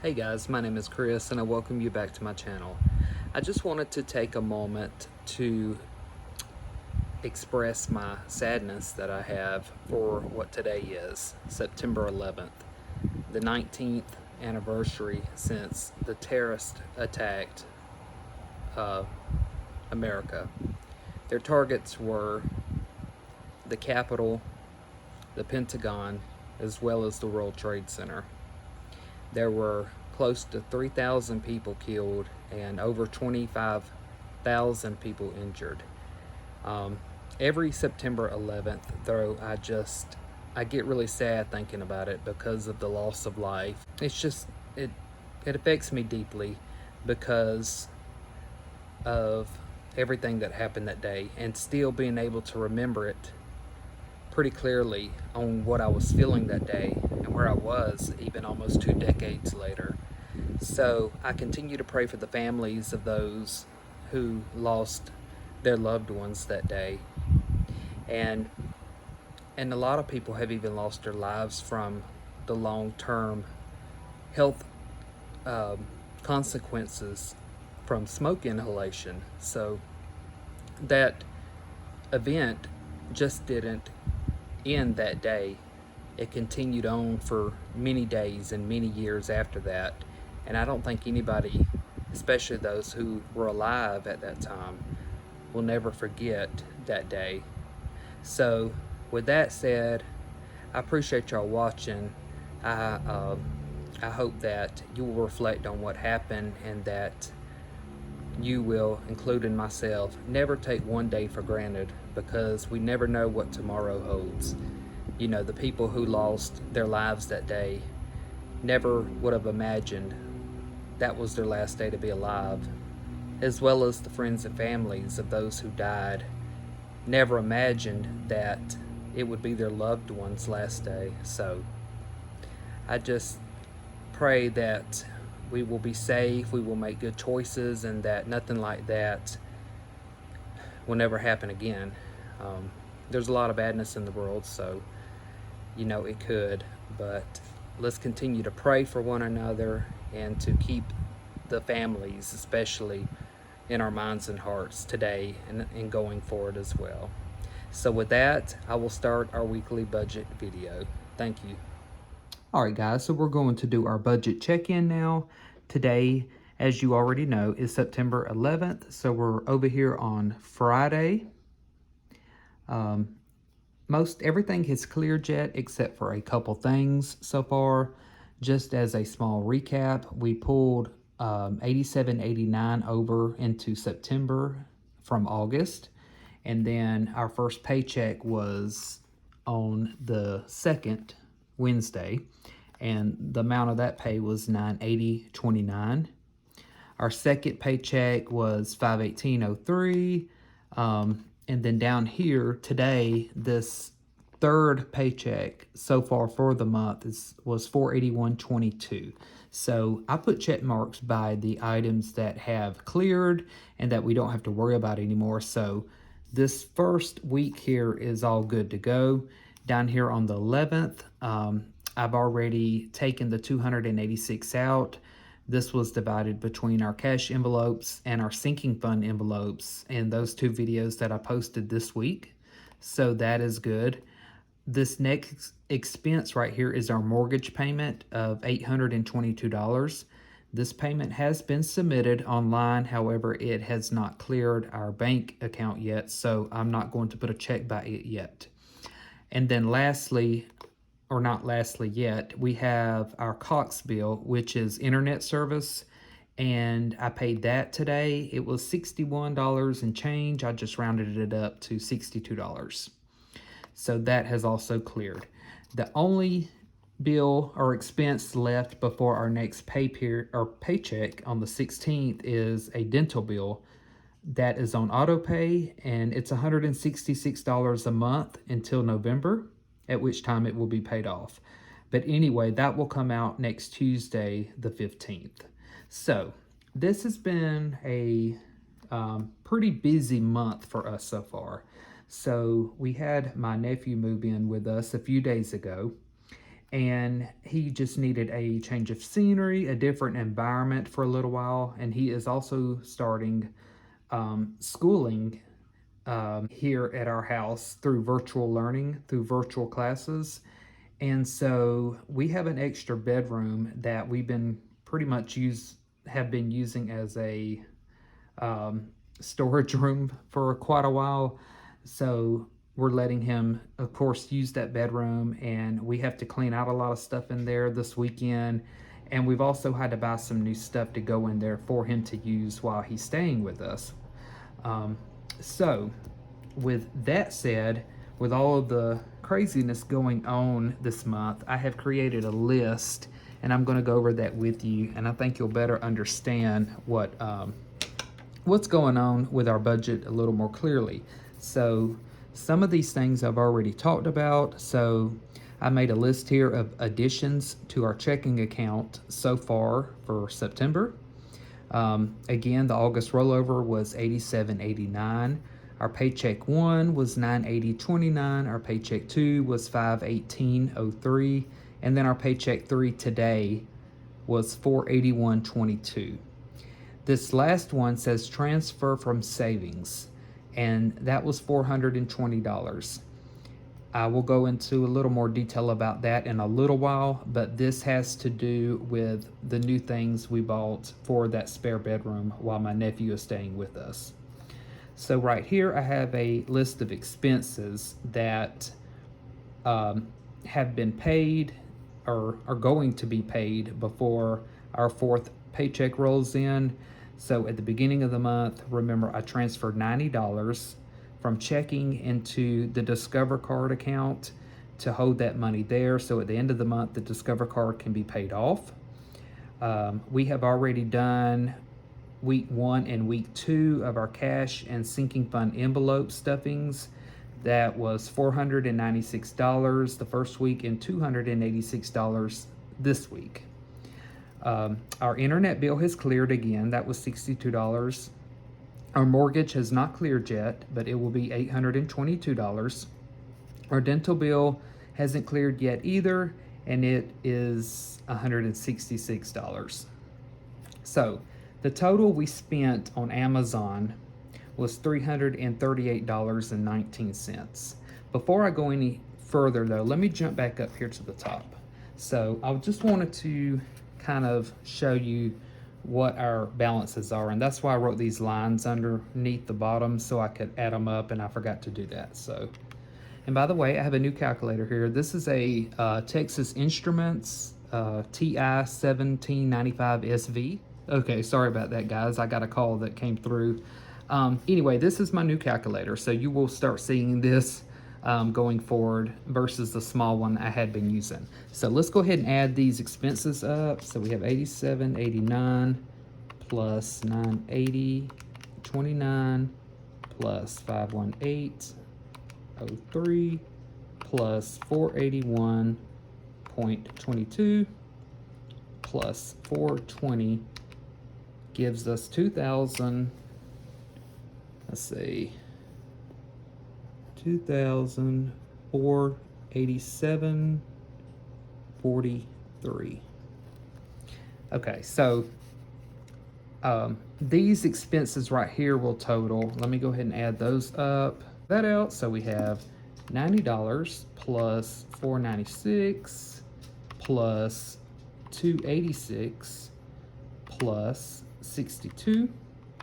Hey guys, my name is Chris and I welcome you back to my channel. I just wanted to take a moment to express my sadness that I have for what today is, September 11th, the 19th anniversary since the terrorists attacked America. Their targets were the Capitol, the Pentagon, as well as the World Trade Center. There were close to 3,000 people killed and over 25,000 people injured. Every September 11th, though, I get really sad thinking about it because of the loss of life. It affects me deeply because of everything that happened that day, and still being able to remember it pretty clearly on what I was feeling that day and where I was even almost 2 decades later. So I continue to pray for the families of those who lost their loved ones that day. And a lot of people have even lost their lives from the long-term health consequences from smoke inhalation. So that event just didn't end that day. It continued on for many days and many years after that. And I don't think anybody, especially those who were alive at that time, will never forget that day. So with that said, I appreciate y'all watching. I hope that you will reflect on what happened and that you will, including myself, never take one day for granted, because we never know what tomorrow holds. You know, the people who lost their lives that day never would have imagined that was their last day to be alive, as well as the friends and families of those who died never imagined that it would be their loved one's last day. So I just pray that we will be safe, we will make good choices, and that nothing like that will never happen again. There's a lot of badness in the world, so you know it could, but let's continue to pray for one another and to keep the families especially in our minds and hearts today and going forward as well. So with that, I will start our weekly budget video. Thank you. Alright guys, so we're going to do our budget check-in now. Today, as you already know, is September 11th, so we're over here on Friday. Most everything has cleared yet except for a couple things so far. Just as a small recap, we pulled $87.89 over into September from August, and then our first paycheck was on the 2nd, Wednesday, and the amount of that pay was $980.29. Our second paycheck was $518.03. And then down here today, this third paycheck so far for the month was $481.22. So I put check marks by the items that have cleared and that we don't have to worry about anymore. So this first week here is all good to go. Down here on the 11th, I've already taken the $286 out. This was divided between our cash envelopes and our sinking fund envelopes in those two videos that I posted this week. So that is good. This next expense right here is our mortgage payment of $822. This payment has been submitted online. However, it has not cleared our bank account yet, so I'm not going to put a check by it yet. And then lastly, or not lastly yet, we have our Cox bill, which is internet service, and I paid that today. It was $61 and change. I just rounded it up to $62. So that has also cleared. The only bill or expense left before our next paycheck on the 16th is a dental bill that is on auto pay, and it's $166 a month until November, at which time it will be paid off. But anyway, that will come out next Tuesday, the 15th. So this has been a pretty busy month for us so far. So we had my nephew move in with us a few days ago, and he just needed a change of scenery, a different environment for a little while. And he is also starting schooling here at our house through virtual learning, through virtual classes. And so we have an extra bedroom that we've been pretty much have been using as a storage room for quite a while. So we're letting him, of course, use that bedroom, and we have to clean out a lot of stuff in there this weekend. And we've also had to buy some new stuff to go in there for him to use while he's staying with us. So with that said, with all of the craziness going on this month, I have created a list, and I'm going to go over that with you, and I think you'll better understand what's going on with our budget a little more clearly. So some of these things I've already talked about. So I made a list here of additions to our checking account so far for September. Again, the August rollover was $87.89. Our paycheck 1 was $980.29. Our paycheck 2 was $518.03. And then our paycheck 3 today was $481.22. This last one says transfer from savings, and that was $420. I will go into a little more detail about that in a little while, but this has to do with the new things we bought for that spare bedroom while my nephew is staying with us. So right here I have a list of expenses that have been paid or are going to be paid before our fourth paycheck rolls in. So at the beginning of the month, remember, I transferred $90 from checking into the Discover card account to hold that money there. So at the end of the month, the Discover card can be paid off. We have already done week 1 and week 2 of our cash and sinking fund envelope stuffings. That was $496 the first week and $286 this week. Our internet bill has cleared again. That was $62. Our mortgage has not cleared yet, but it will be $822. Our dental bill hasn't cleared yet either, and it is $166. So the total we spent on Amazon was $338.19. Before I go any further though, let me jump back up here to the top. So I just wanted to kind of show you what our balances are, and that's why I wrote these lines underneath the bottom so I could add them up, and I forgot to do that. So, and by the way, I have a new calculator here. This is a Texas Instruments TI 1795 SV. Okay, sorry about that, guys. I got a call that came through. Anyway, this is my new calculator, so you will start seeing this going forward versus the small one I had been using. So let's go ahead and add these expenses up. So we have $87.89 plus $980.29 plus $518.03 plus $481.22 plus $420 gives us 2,000. Let's see, 2,487.43. Okay, so these expenses right here will total, let me go ahead and add those up, that out. So we have $90 plus $496 plus $286 plus 62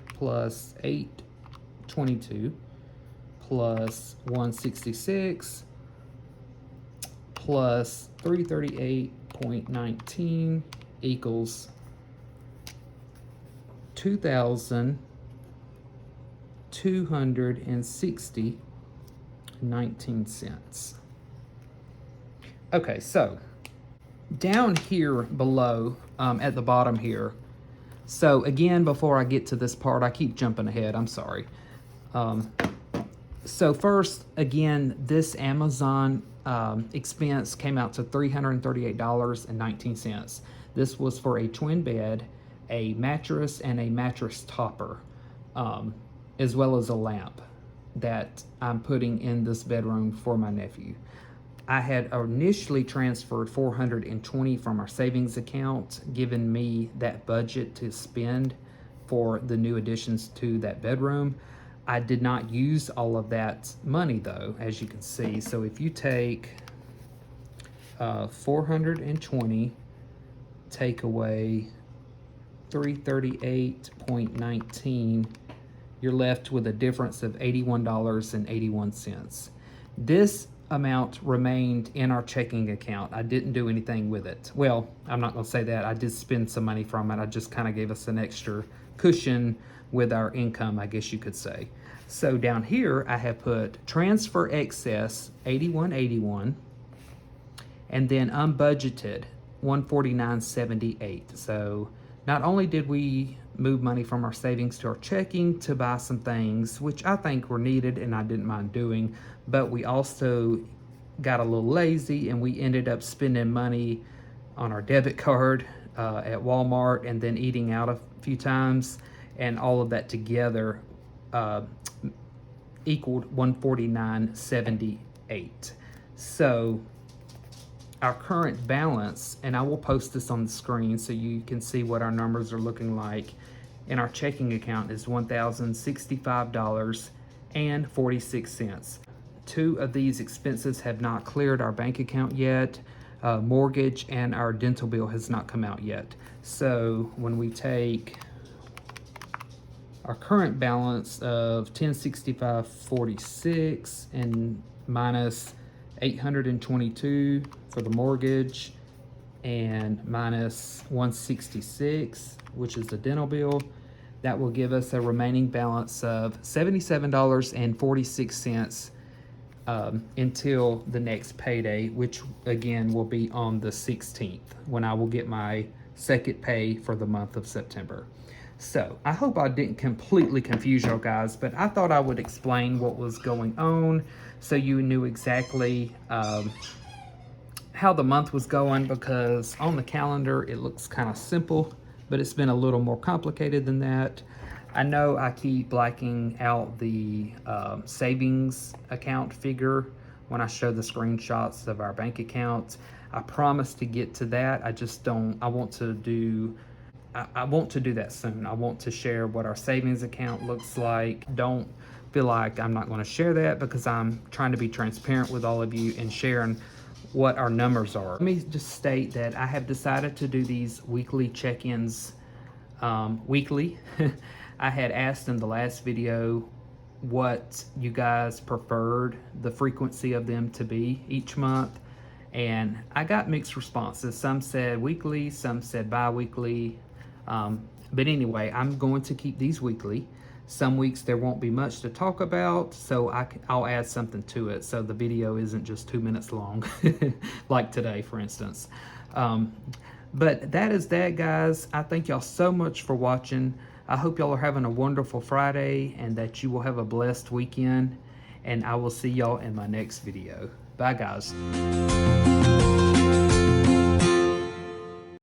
plus 822 plus 166 plus 338.19 equals 2,260.19. Okay, so down here below at the bottom here, so again, before I get to this part, I keep jumping ahead, I'm sorry. So first, again, this Amazon expense came out to $338.19. This was for a twin bed, a mattress, and a mattress topper, as well as a lamp that I'm putting in this bedroom for my nephew. I had initially transferred $420 from our savings account, giving me that budget to spend for the new additions to that bedroom. I did not use all of that money though, as you can see. So if you take 420, take away 338.19, you're left with a difference of $81.81. This amount remained in our checking account. I didn't do anything with it. Well, I'm not gonna say that. I did spend some money from it. I just kind of gave us an extra cushion with our income, I guess you could say. So down here, I have put transfer excess, 81.81, and then unbudgeted, 149.78. So not only did we move money from our savings to our checking to buy some things, which I think were needed and I didn't mind doing, but we also got a little lazy and we ended up spending money on our debit card at Walmart and then eating out a few times, and all of that together equaled 149.78. So our current balance, and I will post this on the screen so you can see what our numbers are looking like, in our checking account is $1,065.46. Two of these expenses have not cleared our bank account yet. Mortgage and our dental bill has not come out yet. So when we take our current balance of $1,065.46 and minus $822 for the mortgage and minus $166, which is the dental bill, that will give us a remaining balance of $77.46 until the next payday, which again will be on the 16th, when I will get my second pay for the month of September. So I hope I didn't completely confuse y'all guys, but I thought I would explain what was going on so you knew exactly how the month was going, because on the calendar it looks kind of simple, but it's been a little more complicated than that. I know I keep blacking out the savings account figure when I show the screenshots of our bank account. I promise to get to that. I just don't, I want to do that soon. I want to share what our savings account looks like. Don't feel like I'm not going to share that, because I'm trying to be transparent with all of you and sharing what our numbers are. Let me just state that I have decided to do these weekly check-ins weekly. I had asked in the last video what you guys preferred the frequency of them to be each month, and I got mixed responses. Some said weekly, some said bi-weekly, but anyway, I'm going to keep these weekly. Some weeks there won't be much to talk about, so I'll add something to it so the video isn't just 2 minutes long like today, for instance. But that is that, guys. I thank y'all so much for watching. I hope y'all are having a wonderful Friday and that you will have a blessed weekend, and I will see y'all in my next video. Bye, guys.